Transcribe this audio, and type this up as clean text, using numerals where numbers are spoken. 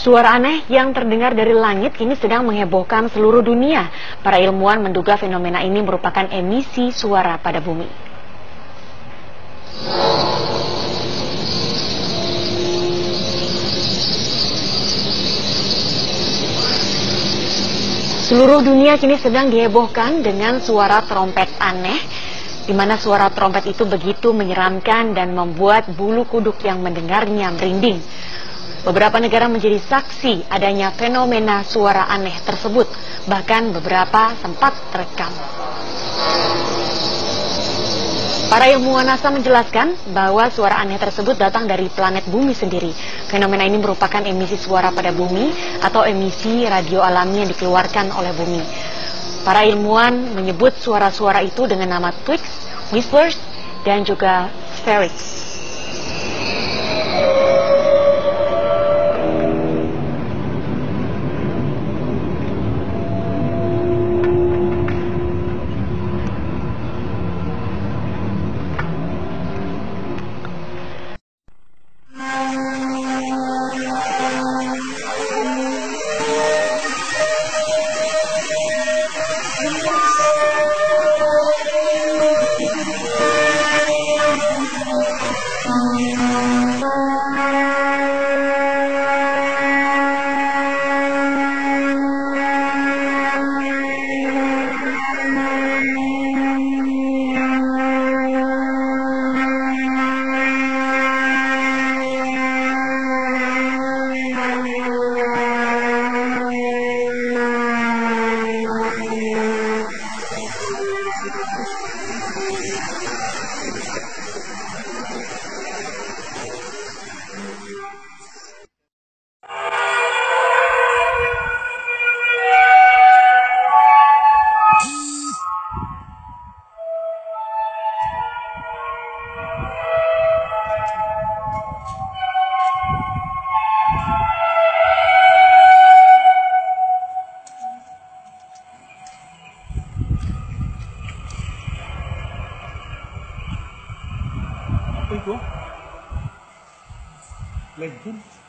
Suara aneh yang terdengar dari langit kini sedang menghebohkan seluruh dunia. Para ilmuwan menduga fenomena ini merupakan emisi suara pada bumi. Seluruh dunia kini sedang dihebohkan dengan suara trompet aneh, di mana suara trompet itu begitu menyeramkan dan membuat bulu kuduk yang mendengarnya merinding. Beberapa negara menjadi saksi adanya fenomena suara aneh tersebut, bahkan beberapa sempat terekam. Para ilmuwan NASA menjelaskan bahwa suara aneh tersebut datang dari planet bumi sendiri. Fenomena ini merupakan emisi suara pada bumi atau emisi radio alami yang dikeluarkan oleh bumi. Para ilmuwan menyebut suara-suara itu dengan nama tweaks, whistlers, dan juga spherics. Apa itu? Legend.